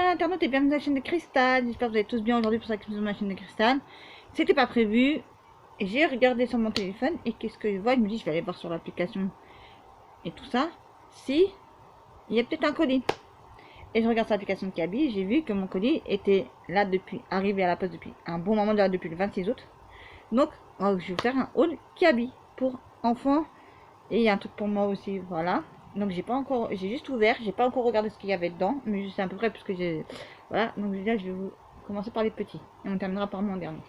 internautes et bienvenue dans la chaîne de Cristal. J'espère que vous allez tous bien aujourd'hui pour ça que je suis dans la chaîne de Cristal. C'était pas prévu. Et j'ai regardé sur mon téléphone et qu'est-ce que je vois? Je me dis je vais aller voir sur l'application et tout ça. Si, il y a peut-être un colis. Et je regarde sur l'application de Kaby, j'ai vu que mon colis était là depuis, arrivé à la poste depuis un bon moment, déjà depuis le 26 août. Donc, je vais faire un haul Kaby pour enfants. Et il y a un truc pour moi aussi, voilà. Donc j'ai pas encore, j'ai juste ouvert, j'ai pas encore regardé ce qu'il y avait dedans, mais je sais à peu près puisque j'ai, voilà. Donc déjà je vais vous commencer par les petits et on terminera par mon dernier.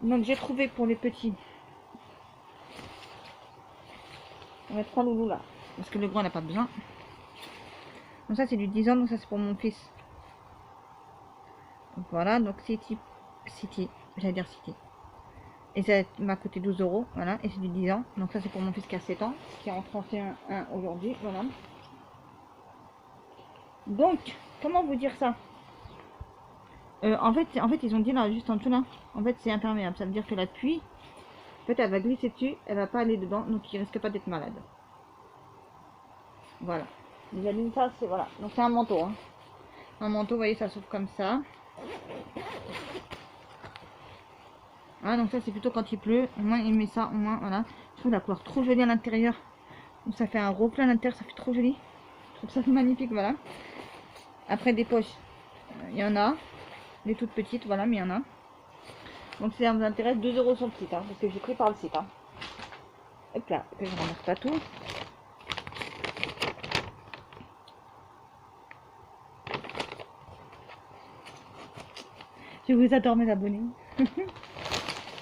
Donc j'ai trouvé pour les petits, on va 3 loulous là, parce que le grand n'a pas besoin. Donc ça c'est du 10 ans, donc ça c'est pour mon fils. Donc voilà, donc City, j'allais dire City. Et ça m'a coûté 12 €, voilà, et c'est du 10 ans. Donc ça c'est pour mon fils qui a 7 ans, qui est en 31 aujourd'hui, voilà. Donc, comment vous dire ça? En fait, ils ont dit là, juste en dessous là, en fait c'est imperméable. Ça veut dire que la pluie, en fait elle va glisser dessus, elle va pas aller dedans, donc il risque pas d'être malade. Voilà. Déjà d'une ça, c'est voilà. Donc c'est un manteau, hein. Un manteau, vous voyez, ça s'ouvre comme ça. Ah, donc ça c'est plutôt quand il pleut. Au moins il met ça, au moins voilà. Je trouve la couleur trop jolie à l'intérieur. Donc ça fait un reflet à l'intérieur, ça fait trop joli. Je trouve ça magnifique, voilà. Après des poches, il y en a. Les toutes petites, voilà, mais il y en a. Donc si ça vous intéresse, 2 € sur le site, hein, parce que j'ai pris par le site. Hein. Hop là, que je ne ramasse pas tout. Je vous adore mes abonnés.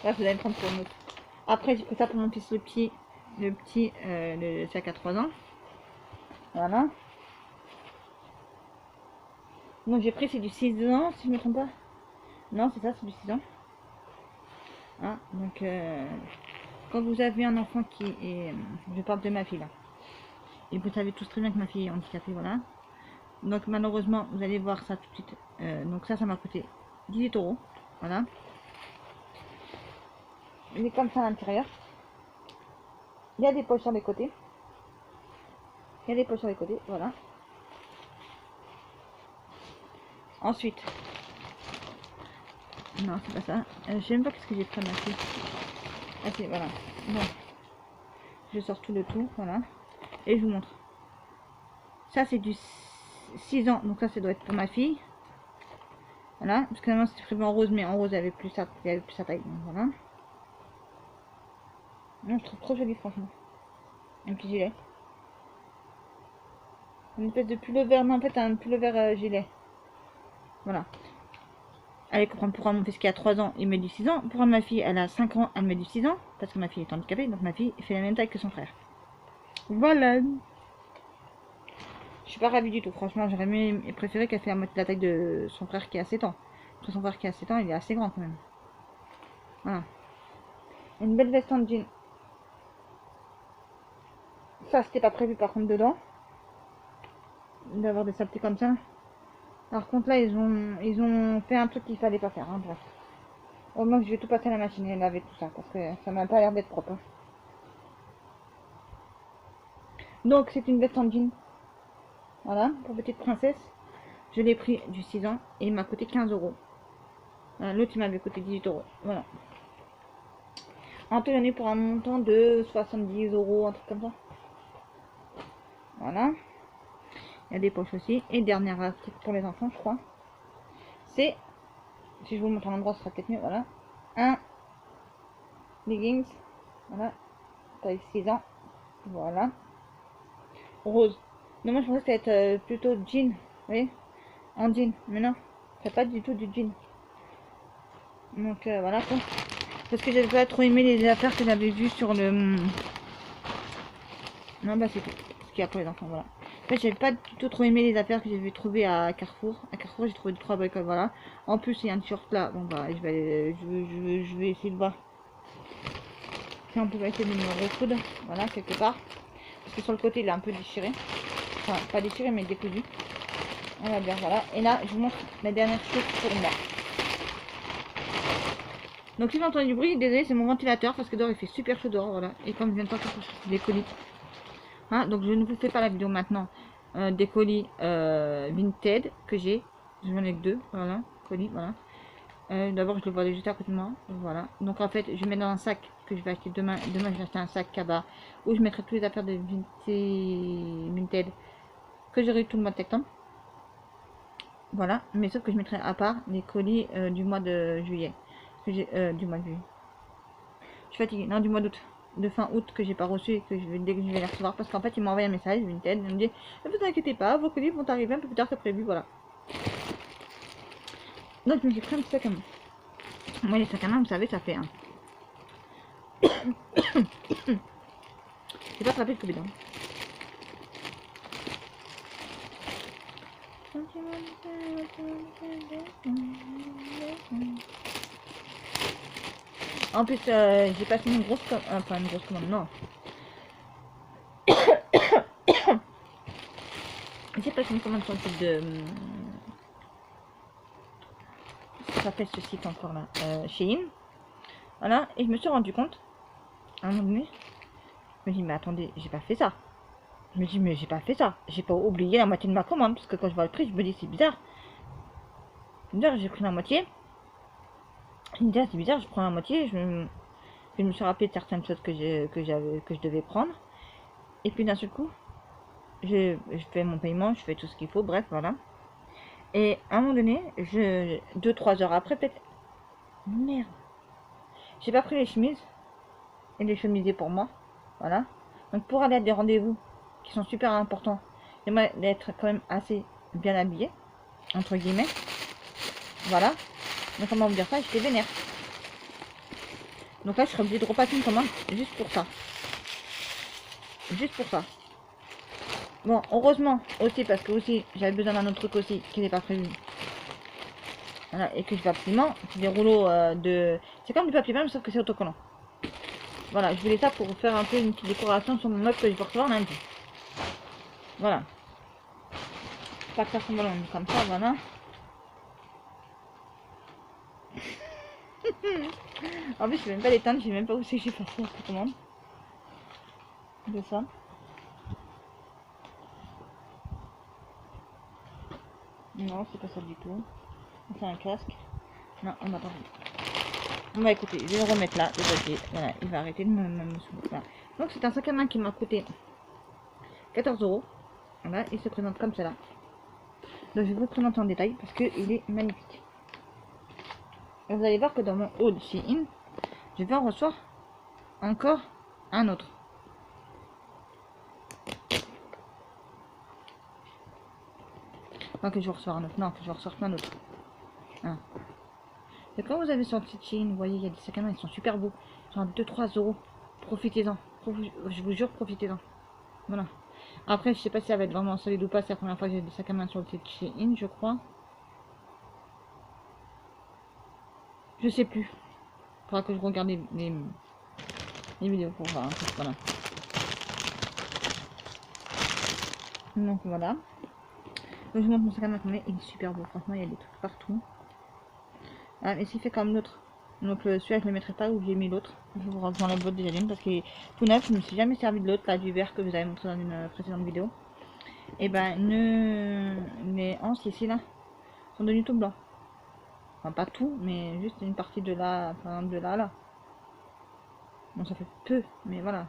Là, vous allez me prendre pour une autre. Après, j'ai pris ça pour mon fils le petit, le sac à 3 ans. Voilà. Donc j'ai pris, c'est du 6 ans, si je ne me trompe pas. Non, c'est ça, c'est du 6 ans. Hein, donc, quand vous avez un enfant qui est... je parle de ma fille là. Et vous savez tous très bien que ma fille est handicapée, voilà. Donc malheureusement, vous allez voir ça tout de suite. Donc ça m'a coûté 18 €. Voilà. Il est comme ça à l'intérieur. Il y a des poches sur les côtés. Il y a des poches sur les côtés, voilà. Ensuite, non, c'est pas ça. Je sais même pas qu'est-ce que j'ai pris à ma fille. Ah, c'est voilà. Bon, je sors tout le tout, voilà. Et je vous montre. Ça, c'est du 6 ans, donc ça doit être pour ma fille. Voilà, parce que normalement c'était prévu en rose, mais en rose il y avait plus sa taille, donc voilà. Non, je trouve trop joli, franchement. Un petit gilet. Une espèce de pull-over, non, en fait, un pull-over gilet. Voilà. Allez comprendre pourquoi mon fils qui a 3 ans, il met du 6 ans. Pourquoi ma fille, elle a 5 ans, elle met du 6 ans. Parce que ma fille est handicapée, donc ma fille fait la même taille que son frère. Voilà. Je suis pas ravie du tout, franchement, j'aurais préféré qu'elle fasse la moitié de la taille de son frère qui a 7 ans. Parce que son frère qui a 7 ans, il est assez grand quand même. Voilà. Une belle veste en jean. Ça, c'était pas prévu par contre dedans. D'avoir des saletés comme ça. Par contre là, ils ont fait un truc qu'il fallait pas faire. Hein, bref. Au moins je vais tout passer à la machine et laver tout ça. Parce que ça m'a pas l'air d'être propre. Hein. Donc c'est une veste en jean. Voilà, pour petite princesse. Je l'ai pris du 6 ans et il m'a coûté 15 €. Voilà, l'autre il m'avait coûté 18 €. Voilà. En tout, j'en ai pour un montant de 70 €, un truc comme ça. Voilà. Il y a des poches aussi. Et dernière article pour les enfants, je crois. C'est, si je vous montre un endroit, ce sera peut-être mieux. Voilà. Un leggings. Voilà. Taille 6 ans. Voilà. Rose. Non, moi je pensais que ça allait être plutôt jean. Vous voyez, en jean. Mais non, c'est pas du tout du jean. Donc voilà quoi. Parce que j'avais pas trop aimé les affaires que j'avais vues sur le... Non, bah c'est tout. Ce qu'il y a pour les enfants, voilà. En fait, j'avais pas du tout trop aimé les affaires que j'avais trouvées à Carrefour. À Carrefour, j'ai trouvé 3 bricoles, voilà. En plus, il y a un t-shirt là. Bon, bah, je vais essayer de voir si on pouvait essayer de me recoudre. Voilà, quelque part. Parce que sur le côté, il est un peu déchiré. Enfin, pas déchiré, mais décousu. On va bien, voilà. Et là, je vous montre la dernière chose pour moi. Donc, si vous entendez du bruit, désolé, c'est mon ventilateur parce que dehors il fait super chaud dehors, voilà. Et comme je viens de sortir des colis. Hein, donc je ne vous fais pas la vidéo maintenant des colis Vinted que j'ai. J'en ai que 2, voilà, colis, voilà. D'abord, je le vois juste à côté de moi, voilà. Donc en fait, je mets dans un sac que je vais acheter demain. Demain, je vais acheter un sac cabas où je mettrai toutes les affaires de Vinted que j'aurai eu tout le mois de septembre. Voilà, mais sauf que je mettrai à part les colis du mois de juillet. Du mois de juillet. Je suis fatiguée, non, du mois d'août. De fin août que j'ai pas reçu et que dès que je vais les recevoir. Parce qu'en fait, ils m'ont envoyé un message, Vinted, ils me dit ne vous inquiétez pas, vos colis vont arriver un peu plus tard que prévu, voilà. Donc je me suis pris un petit sac à main. Moi, les sacs à main, vous savez, ça fait un. J'ai pas attrapé le Covid. En plus, j'ai passé une grosse commande. Enfin, une grosse commande, non. J'ai passé une commande sur le site de. Ça s'appelle ce site encore là. Shein. Voilà, et je me suis rendu compte. À un moment donné, je me dis, mais attendez, j'ai pas fait ça. Je me dis, mais j'ai pas fait ça. J'ai pas oublié la moitié de ma commande. Parce que quand je vois le prix, je me dis, c'est bizarre. J'ai pris la moitié. Je me dis, ah, c'est bizarre, je prends la moitié. Je me suis rappelé de certaines choses que je devais prendre. Et puis d'un seul coup, je fais mon paiement, je fais tout ce qu'il faut, bref, voilà. Et à un moment donné, 2-3 heures après, peut-être, merde, j'ai pas pris les chemises et les chemisiers pour moi, voilà. Donc pour aller à des rendez-vous qui sont super importants, j'aimerais être quand même assez bien habillée, entre guillemets, voilà. Donc comment vous dire ça, j'étais vénère. Donc là, je serais obligée de repasser une commande juste pour ça. Juste pour ça. Bon, heureusement aussi, parce que aussi, j'avais besoin d'un autre truc aussi qui n'est pas prévu. Voilà, et que je vais absolument. C'est des rouleaux de. C'est comme du papier peint, sauf que c'est autocollant. Voilà, je voulais ça pour faire un peu une petite décoration sur mon meuble que je vais recevoir lundi. Voilà. Pas que ça ressemble comme ça, voilà. En plus, je vais même pas l'éteindre, je sais même pas où c'est que j'ai passé la commande. De ça. Non, c'est pas ça du tout. C'est un casque. Non, on attend. On va écouter, je vais le remettre là, le papier. Voilà, il va arrêter de me soulever. Voilà. Donc c'est un sac à main qui m'a coûté 14 €. Voilà, il se présente comme cela. Donc je vais vous le présenter en détail parce qu'il est magnifique. Et vous allez voir que dans mon haul Shein, je vais en recevoir encore un autre. Enfin, que je vais recevoir un autre. Non, que je vais recevoir plein d'autres. Hein. Et quand vous avez sur le site Shein, vous voyez, il y a des sacs à main, ils sont super beaux. Genre 2-3 €. Profitez-en. Je vous jure, profitez-en. Voilà. Après, je sais pas si ça va être vraiment solide ou pas. C'est la première fois que j'ai des sacs à main sur le site Shein, je crois. Je sais plus. Faudra que je regarde les vidéos pour voir. Voilà. Donc voilà. Donc, je montre mon sac à main comme il est super beau. Franchement, il y a des trucs partout. Ah, mais s'il fait comme l'autre. Donc celui-là, je le mettrai pas où j'ai mis l'autre. Je vous rentre dans la boîte déjà d'une parce qu'il est tout neuf. Je ne me suis jamais servi de l'autre, là, du vert que vous avez montré dans une précédente vidéo. Et ben, les anses ici, là, sont devenus tout blancs. Enfin, pas tout, mais juste une partie de là, par exemple de là, là. Bon, ça fait peu, mais voilà.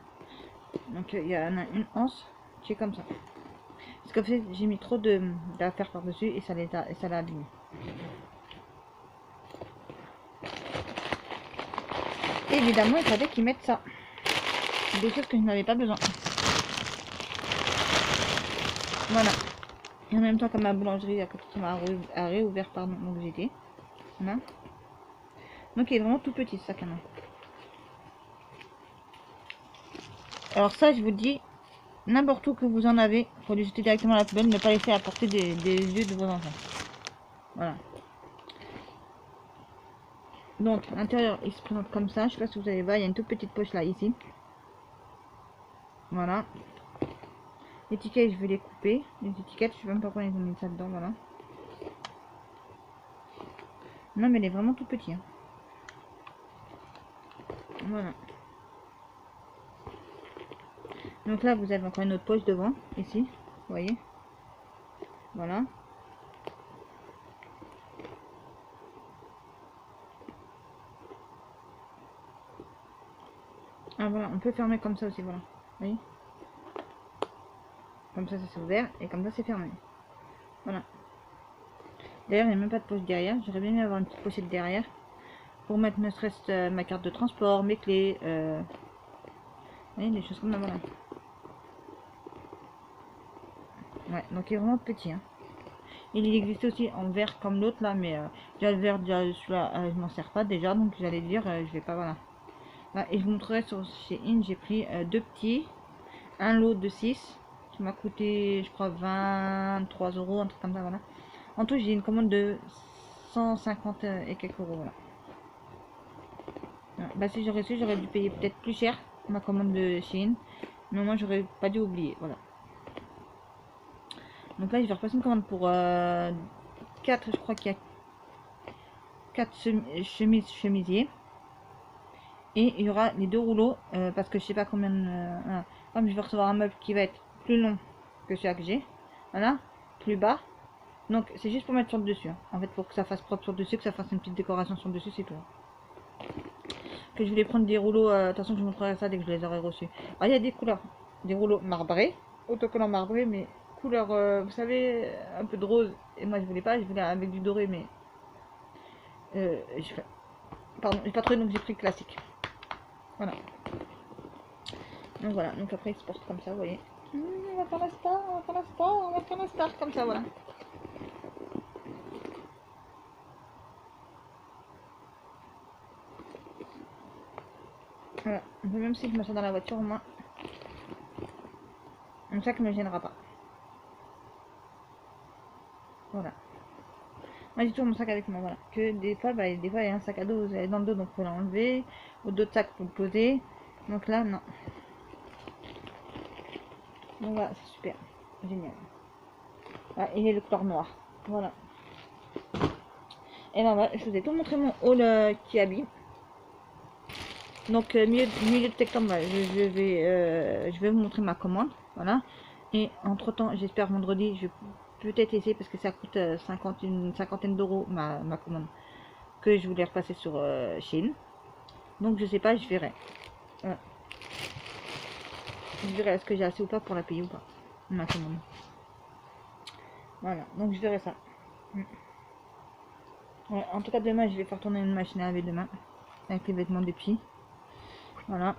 Donc il y en a une anse qui est comme ça. Parce qu'en fait, j'ai mis trop d'affaires par-dessus et ça l'a abîmé. Évidemment, il fallait qu'ils mettent ça. Des choses que je n'avais pas besoin. Voilà. Et en même temps, comme ma boulangerie à côté qui m'a réouvert, pardon, donc j'étais. Voilà. Donc il est vraiment tout petit ce sac à main. Alors ça, je vous dis, n'importe où que vous en avez, il faut les jeter directement à la poubelle, ne pas laisser à portée des yeux de vos enfants. Voilà. Donc l'intérieur, il se présente comme ça. Je sais pas si vous allez voir, il y a une toute petite poche là, ici. Voilà. Les tickets, je vais les couper. Les étiquettes, je sais même pas pourquoi ils ont mis ça dedans, voilà. Non, mais il est vraiment tout petit. Hein. Voilà. Donc là, vous avez encore une autre poche devant, ici. Vous voyez. Voilà. Ah voilà, on peut fermer comme ça aussi, voilà. Vous voyez? Comme ça c'est ouvert et comme ça c'est fermé. Voilà. D'ailleurs, il n'y a même pas de poche derrière. J'aurais bien aimé avoir une petite pochette derrière pour mettre ne serait-ce ma carte de transport, mes clés, vous voyez, des choses comme ça, voilà. Ouais, donc il est vraiment petit, hein. Il existe aussi en vert comme l'autre là, mais déjà le vert, déjà celui-là, je m'en sers pas déjà, donc j'allais dire, je vais pas, voilà. Voilà. Et je vous montrerai sur chez In, j'ai pris deux petits, un lot de 6 qui m'a coûté, je crois, 23 euros, un truc comme ça, voilà. En tout, j'ai une commande de 150 et quelques euros, voilà. Voilà. Bah, si j'aurais su, j'aurais dû payer peut-être plus cher ma commande de Shein, mais moi j'aurais pas dû oublier, voilà. Donc là, je vais repasser une commande pour 4, je crois qu'il y a 4 chemisiers. Et il y aura les 2 rouleaux, parce que je sais pas combien voilà. Comme je vais recevoir un meuble qui va être plus long que celui que j'ai, voilà, plus bas. Donc c'est juste pour mettre sur le dessus, hein. En fait, pour que ça fasse propre sur le dessus, que ça fasse une petite décoration sur le dessus, c'est tout. Que je voulais prendre des rouleaux, de toute façon je vous montrerai ça dès que je les aurai reçus. Alors il y a des couleurs, des rouleaux marbrés, autocollants marbrés, mais couleur, vous savez, un peu de rose. Et moi je voulais pas, je voulais avec du doré, mais pardon, j'ai pas trouvé, donc j'ai pris classique. Voilà. Donc voilà, donc après il se porte comme ça, vous voyez. On va faire la star, on va faire la star, on va faire la star, comme ça, voilà. Voilà, même si je me sens dans la voiture, au moins, mon sac ne me gênera pas. Voilà. Moi j'ai toujours mon sac avec moi, voilà. Que des fois, bah, des fois il y a un sac à dos, vous avez dans le dos, donc faut l'enlever. Ou d'autres sacs pour le poser. Donc là, non. Donc voilà, c'est super. Génial. Voilà, il est le couleur noir. Voilà. Et ben voilà, je vous ai tout montré mon haul qui habille. Donc milieu de septembre, voilà, je vais vous montrer ma commande. Voilà. Et entre temps, j'espère vendredi, je vais peut-être essayer parce que ça coûte une cinquantaine d'euros ma commande que je voulais repasser sur Shein. Donc je sais pas, je verrai. Voilà. Je verrai est-ce que j'ai assez ou pas pour la payer ou pas, ma commande. Voilà, donc je verrai ça. Ouais, en tout cas demain je vais faire tourner une machine à laver demain avec les vêtements des petits. Voilà.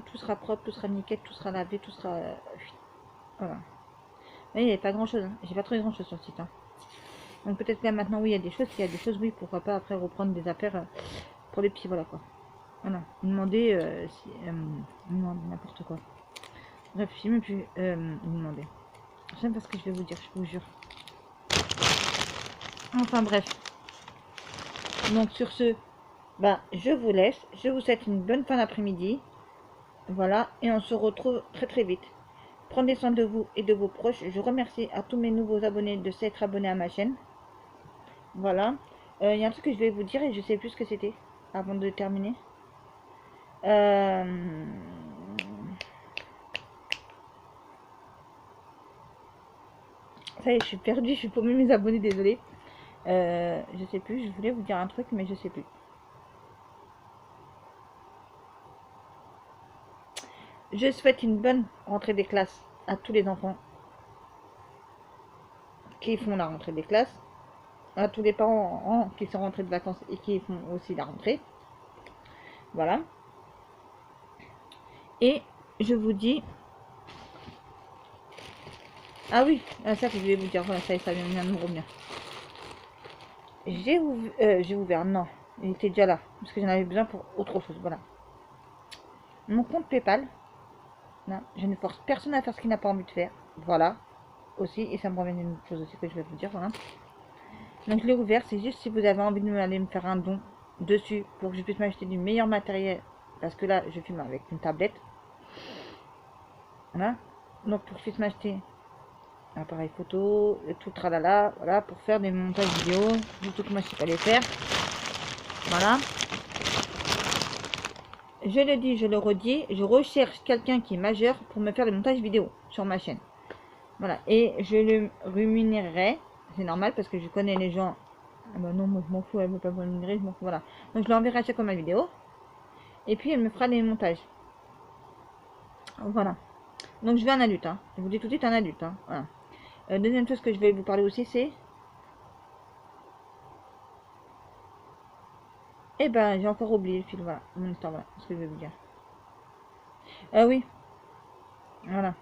Tout sera propre, tout sera nickel, tout sera lavé, tout sera... voilà. Il n'y avait pas grand chose, hein. J'ai pas trouvé grand chose sur le site, hein. Donc peut-être là maintenant oui il y a des choses, s'il y a des choses oui pourquoi pas après reprendre des affaires pour les petits, voilà quoi. Voilà, demander si n'importe quoi. Bref, je sais même plus demander. Je sais pas ce que je vais vous dire, je vous jure. Enfin bref. Donc sur ce, bah je vous laisse. Je vous souhaite une bonne fin d'après-midi. Voilà, et on se retrouve très très vite. Prenez soin de vous et de vos proches. Je remercie à tous mes nouveaux abonnés de s'être abonnés à ma chaîne. Voilà. Il y a un truc que je vais vous dire et je sais plus ce que c'était avant de terminer. Ça y est, je suis perdue, je suis paumée mes abonnés, désolée. Je sais plus, je voulais vous dire un truc, mais je sais plus. Je souhaite une bonne rentrée des classes à tous les enfants qui font la rentrée des classes, à tous les parents qui sont rentrés de vacances et qui font aussi la rentrée. Voilà. Et je vous dis... Ah oui, ça que je vais vous dire, voilà, ça vient de me revenir. J'ai ouvert, non, il était déjà là, parce que j'en avais besoin pour autre chose, voilà. Mon compte Paypal, non, je ne force personne à faire ce qu'il n'a pas envie de faire, voilà, aussi, et ça me revient d'une chose aussi que je vais vous dire, voilà. Donc je l'ai ouvert, c'est juste si vous avez envie de aller me faire un don dessus, pour que je puisse m'acheter du meilleur matériel, parce que là, je filme avec une tablette, voilà, donc pour que je puisse m'acheter appareil photo, tout tralala, voilà, pour faire des montages vidéo, tout que moi je sais pas les faire, voilà. je le dis, je le redis, je recherche quelqu'un qui est majeur pour me faire le montage vidéo sur ma chaîne. Voilà, et je le rémunérerai, c'est normal parce que je connais les gens. Ah bah non, moi je m'en fous, elle veut pas me rémunérer, je m'en fous, voilà. Donc je l'enverrai à chaque fois ma vidéo, et puis elle me fera les montages. Voilà. Donc je veux un adulte, hein. Je vous dis tout de suite un adulte, hein. Voilà. Deuxième chose que je vais vous parler aussi, c'est... Eh ben, j'ai encore oublié le fil, voilà, mon histoire, voilà, ce que je vais vous dire. Oui, voilà.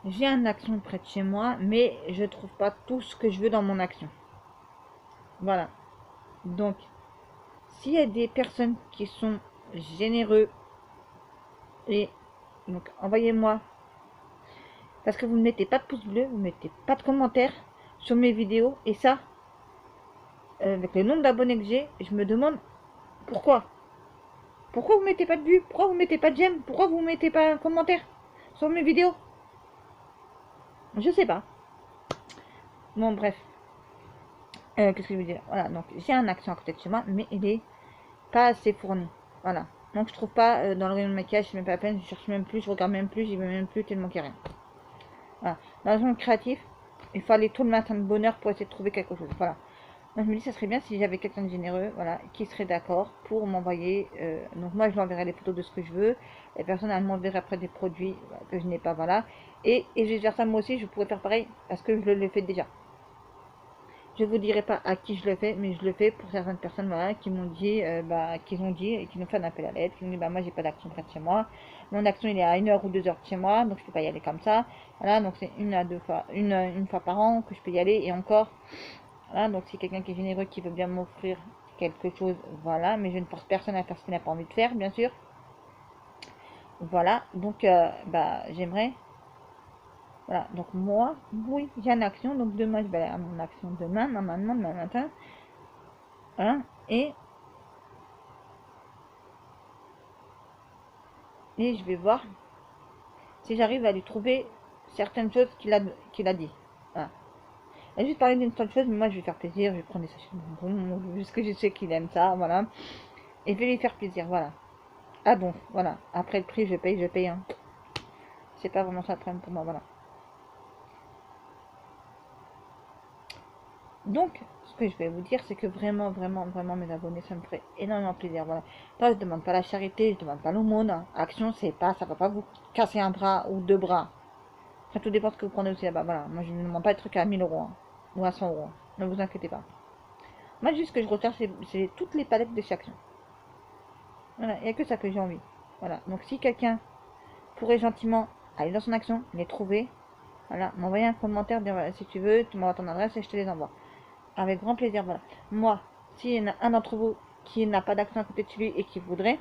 J'ai un action près de chez moi, mais je trouve pas tout ce que je veux dans mon action. Voilà. Donc, s'il y a des personnes qui sont généreux, et donc envoyez-moi, parce que vous ne mettez pas de pouce bleu, vous ne mettez pas de commentaires sur mes vidéos, et ça, avec le nombre d'abonnés que j'ai, je me demande pourquoi. Pourquoi vous mettez pas de vues? Pourquoi vous mettez pas de j'aime? Pourquoi vous mettez pas un commentaire sur mes vidéos? Je sais pas. Bon, bref. Qu'est-ce que je veux dire? Voilà, donc j'ai un accent à côté de chez moi, mais il est pas assez fourni. Voilà. Donc je trouve pas dans le rayon de maquillage, c'est même pas la peine, je cherche même plus, je regarde même plus, j'y vais même plus tellement qu'il n'y a rien. Voilà. Dans le rayon créatif, il faut aller tout le matin de bonne heure pour essayer de trouver quelque chose. Voilà. Donc je me dis, ça serait bien si j'avais quelqu'un de généreux, voilà, qui serait d'accord pour m'envoyer. Donc moi, je lui enverrai les photos de ce que je veux. Et personne, elle m'enverrait après des produits voilà, que je n'ai pas, voilà. Et vice versa, moi aussi, je pourrais faire pareil parce que je le fais déjà. Je vous dirai pas à qui je le fais, mais je le fais pour certaines personnes, voilà, qui m'ont dit, qu'ils ont dit et qui m'ont fait un appel à l'aide, qui m'ont dit, moi, j'ai pas d'action près de chez moi. Mon action, il est à 1 heure ou 2 heures de chez moi, donc je peux pas y aller comme ça. Voilà, donc c'est une à deux fois, une fois par an que je peux y aller et encore. Voilà, donc si quelqu'un qui est généreux, qui veut bien m'offrir quelque chose, voilà, mais je ne force personne à faire ce qu'il n'a pas envie de faire, bien sûr. Voilà, donc j'aimerais. Voilà, donc moi, oui, j'ai une action, donc demain je vais aller à mon action demain, normalement, demain matin. Hein, et je vais voir si j'arrive à lui trouver certaines choses qu'il a dit. Voilà. Elle a juste parlé d'une seule chose, mais moi je vais faire plaisir, je vais prendre des sachets de bonbons, parce que je sais qu'il aime ça, voilà. Et je vais lui faire plaisir, voilà. Ah bon, voilà. Après le prix, je paye, hein. C'est pas vraiment ça le problème pour moi, voilà. Donc, ce que je vais vous dire, c'est que vraiment, vraiment, vraiment, mes abonnés, ça me ferait énormément plaisir, voilà. Là, je demande pas la charité, je demande pas l'aumône. Hein. Action, c'est pas, ça va pas vous casser un bras ou deux bras. Après, tout dépend de ce que vous prenez aussi là-bas, voilà. Moi, je ne demande pas des trucs à 1000 euros, hein, ou à 100 euros. Hein. Ne vous inquiétez pas. Moi, juste ce que je recherche, c'est toutes les palettes de chaque action. Voilà, il n'y a que ça que j'ai envie. Voilà, donc si quelqu'un pourrait gentiment aller dans son action, les trouver, voilà, m'envoyer un commentaire, dire voilà, si tu veux, tu m'envoies ton adresse et je te les envoie. Avec grand plaisir, voilà. Moi, s'il y en a un d'entre vous qui n'a pas d'action à côté de lui et qui voudrait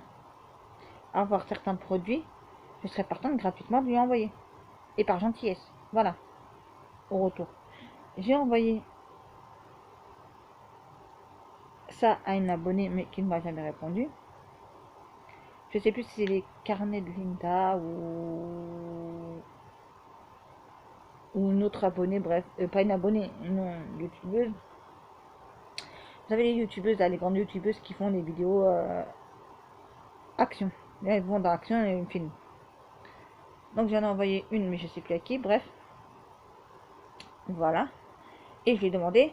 avoir certains produits, je serais partante gratuitement de lui envoyer. Et par gentillesse, voilà, au retour. J'ai envoyé ça à une abonnée, mais qui ne m'a jamais répondu. Je sais plus si c'est les carnets de Linda ou une autre abonnée, bref, pas une abonnée, une youtubeuse. Vous savez les youtubeuses, là, les grandes youtubeuses qui font des vidéos action. Là, elles vont dans action et elles filment. Donc j'en ai envoyé une, mais je sais plus à qui, bref. Voilà. Et je lui ai demandé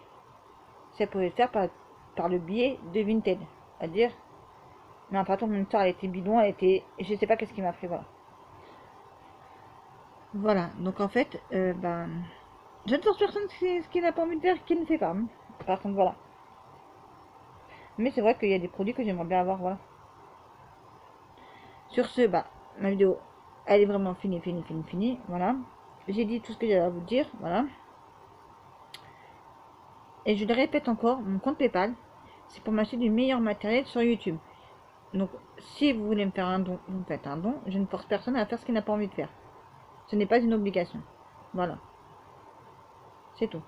si elle pouvait le faire par le biais de Vinted. C'est-à-dire, non, par contre, mon histoire, elle était bidon, elle était. Je sais pas qu'est-ce qui m'a fait, voilà. Voilà, donc en fait, je ne force personne ce qu'il n'a pas envie de faire, qu'il ne fait pas. Hein. Par contre, voilà. Mais c'est vrai qu'il y a des produits que j'aimerais bien avoir, voilà. Sur ce, ma vidéo, elle est vraiment finie, voilà. J'ai dit tout ce que j'avais à vous dire, voilà. Et je le répète encore, mon compte PayPal, c'est pour m'acheter du meilleur matériel sur YouTube. Donc, si vous voulez me faire un don, vous me faites un don. Je ne force personne à faire ce qu'il n'a pas envie de faire. Ce n'est pas une obligation. Voilà. C'est tout.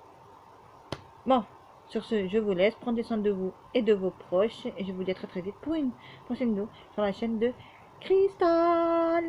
Bon, sur ce, je vous laisse. Prenez soin de vous et de vos proches. Et je vous dis à très très vite pour une prochaine vidéo sur la chaîne de Cristal.